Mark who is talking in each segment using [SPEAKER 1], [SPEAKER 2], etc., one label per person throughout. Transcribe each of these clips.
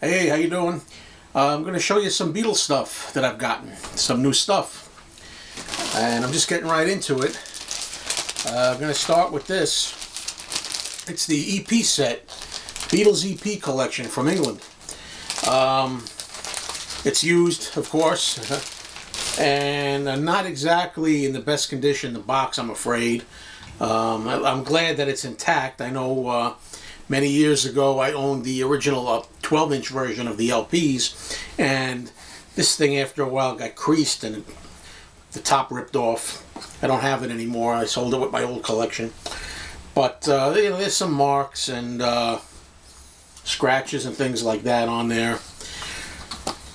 [SPEAKER 1] Hey, how you doing? I'm going to show you some Beatles stuff that I've gotten, some new stuff, and I'm just getting right into it. I'm going to start with this. It's the EP set, Beatles EP collection from England. It's used, of course, and not exactly in the best condition, the box, I'm afraid. I'm glad that it's intact. I know many years ago I owned the original 12-inch version of the LPs, and this thing after a while got creased and the top ripped off. I don't have it anymore. I sold it with my old collection. But there's some marks and scratches and things like that on there.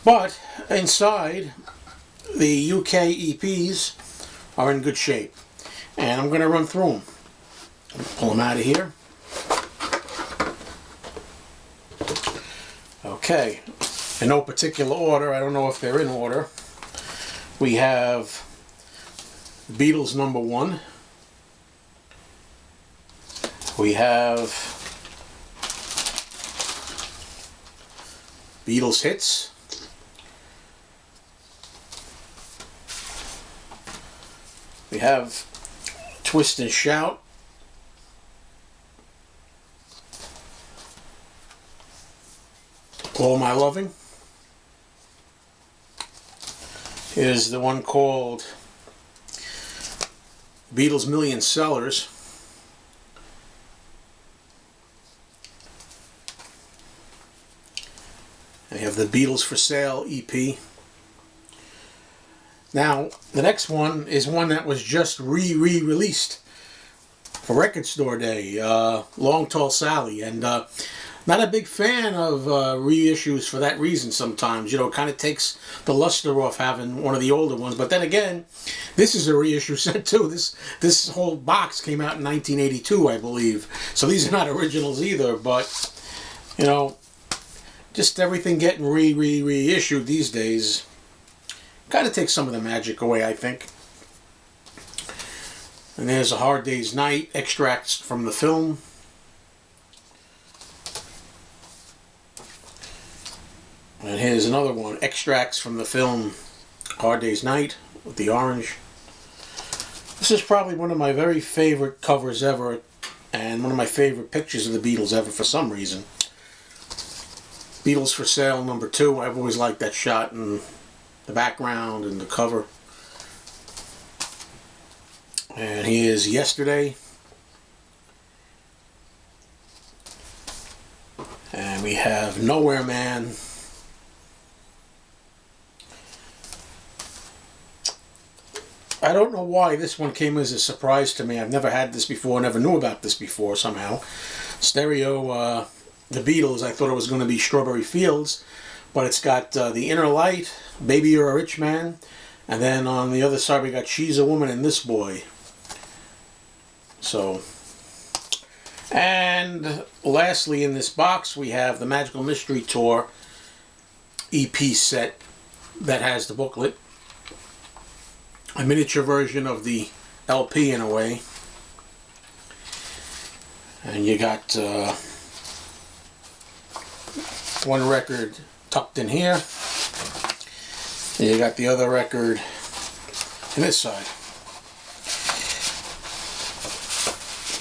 [SPEAKER 1] But inside, the UK EPs are in good shape. And I'm going to run through them. Pull them out of here. Okay. In no particular order. I don't know if they're in order. We have Beatles number 1. We have Beatles hits. We have Twist and Shout. All My Loving. Here's the one called Beatles Million Sellers. And you have the Beatles for Sale EP. Now, the next one is one that was just re-released for Record Store Day, Long Tall Sally, and not a big fan of reissues for that reason sometimes. You know, it kind of takes the luster off having one of the older ones. But then again, this is a reissue set too. This whole box came out in 1982, I believe. So these are not originals either, but, you know, just everything getting reissued these days kind of takes some of the magic away, I think. And there's A Hard Day's Night, extracts from the film. And here's another one, extracts from the film Hard Day's Night with the orange. This is probably one of my very favorite covers ever, and one of my favorite pictures of the Beatles ever for some reason. Beatles for Sale number 2. I've always liked that shot and the background and the cover. And here's Yesterday. And we have Nowhere Man. I don't know why this one came as a surprise to me. I've never had this before, never knew about this before somehow. Stereo, the Beatles, I thought it was going to be Strawberry Fields, but it's got The Inner Light, Baby You're a Rich Man, and then on the other side we got She's a Woman and This Boy. So, and lastly in this box we have the Magical Mystery Tour EP set that has the booklet. A miniature version of the LP in a way. And you got one record tucked in here. And you got the other record in this side.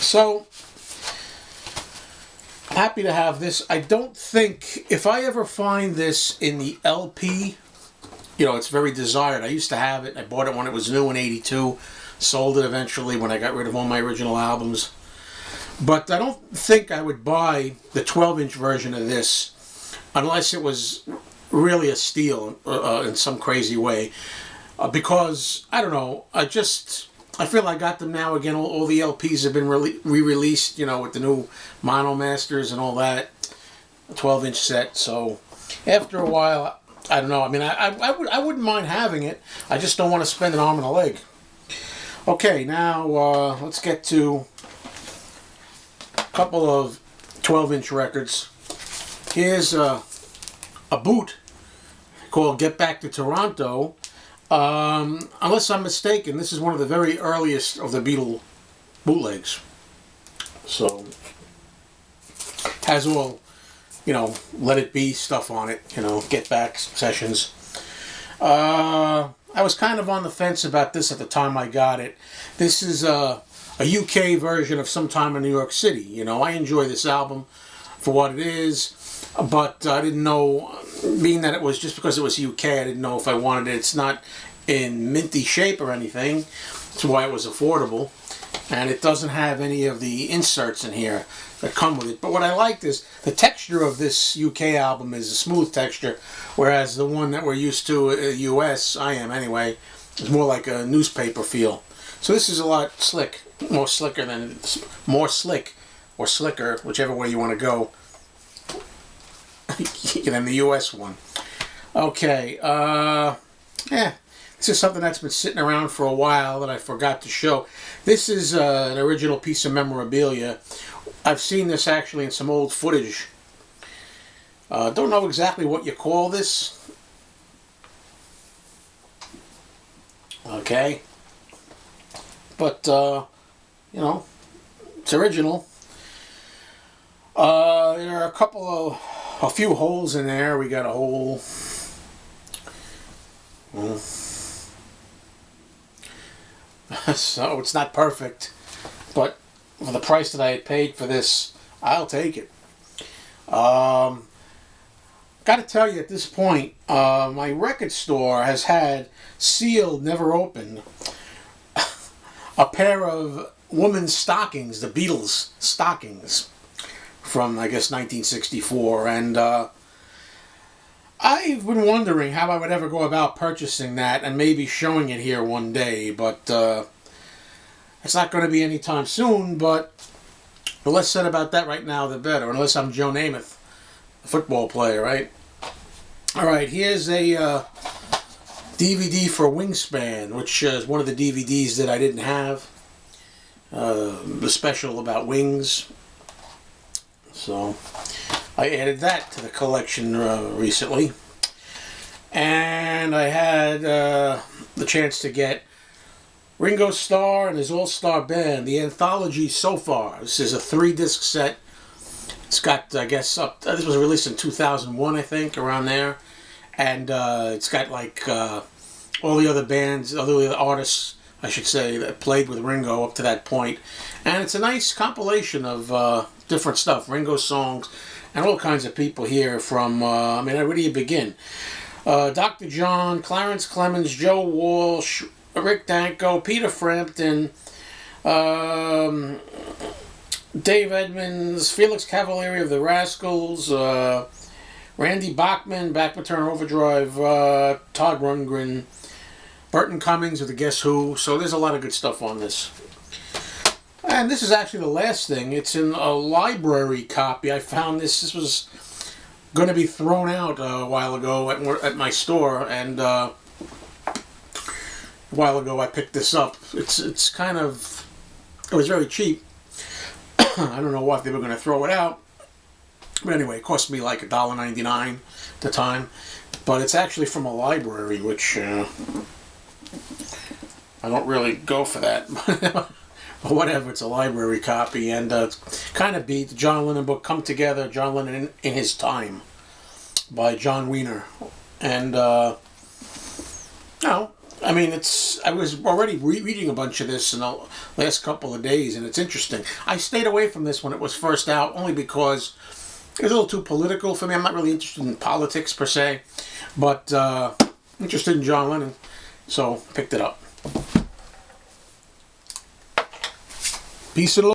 [SPEAKER 1] So, happy to have this. I don't think, if I ever find this in the LP, you know, it's very desired. I used to have it. I bought it when it was new in '82. Sold it eventually when I got rid of all my original albums. But I don't think I would buy the 12-inch version of this unless it was really a steal in some crazy way. Because, I don't know, I feel I got them now again. All the LPs have been re-released, you know, with the new Mono Masters and all that. A 12-inch set. So, after a while, I don't know. I mean, I wouldn't mind having it. I just don't want to spend an arm and a leg. Okay, now let's get to a couple of 12-inch records. Here's a boot called Get Back to Toronto. Unless I'm mistaken, this is one of the very earliest of the Beatles bootlegs. So, has all Let It Be stuff on it, Get Back sessions. I was kind of on the fence about this at the time I got it. This is a UK version of Sometime in New York City. I enjoy this album for what it is, but I didn't know, being that it was just because it was UK, I didn't know if I wanted it. It's not in minty shape or anything. That's why it was affordable. And it doesn't have any of the inserts in here that come with it. But what I liked is the texture of this UK album is a smooth texture, whereas the one that we're used to US, I am anyway, is more like a newspaper feel. So this is a lot more slick or slicker, whichever way you want to go, than the US one. Okay, yeah. This is something that's been sitting around for a while that I forgot to show. This is an original piece of memorabilia. I've seen this actually in some old footage. Don't know exactly what you call this. Okay. But, it's original. There are a few holes in there. We got a hole. So it's not perfect, but for the price that I had paid for this, I'll take it. Got to tell you, at this point, my record store has had sealed, never opened, a pair of women's stockings, the Beatles stockings, from, I guess, 1964, and I've been wondering how I would ever go about purchasing that and maybe showing it here one day, but it's not going to be anytime soon. But the less said about that right now, the better, unless I'm Joe Namath, the football player, right? All right, here's a DVD for Wingspan, which is one of the DVDs that I didn't have. The special about Wings. So I added that to the collection recently. And I had the chance to get Ringo Starr and his all-star band, the anthology So Far. This is a 3-disc set. It's got, I guess, this was released in 2001, I think, around there. And it's got, like, all the other bands, all the other artists, I should say, that played with Ringo up to that point. And it's a nice compilation of different stuff, Ringo songs, and all kinds of people here from, where do you begin? Dr. John, Clarence Clemens, Joe Walsh, Rick Danko, Peter Frampton, Dave Edmonds, Felix Cavalieri of the Rascals, Randy Bachman, Back Return Overdrive, Todd Rundgren, Burton Cummings of the Guess Who. So there's a lot of good stuff on this. And this is actually the last thing. It's in a library copy. I found this. This was going to be thrown out a while ago at my store, and a while ago I picked this up. It's kind of, it was very cheap. I don't know why they were going to throw it out. But anyway, it cost me like $1.99 at the time. But it's actually from a library, which I don't really go for that. But whatever, it's a library copy. And kind of beat the John Lennon book, Come Together, John Lennon in His Time, by John Wiener. And, I was already reading a bunch of this in the last couple of days, and it's interesting. I stayed away from this when it was first out, only because it was a little too political for me. I'm not really interested in politics, per se, but interested in John Lennon, so picked it up. Peace and love.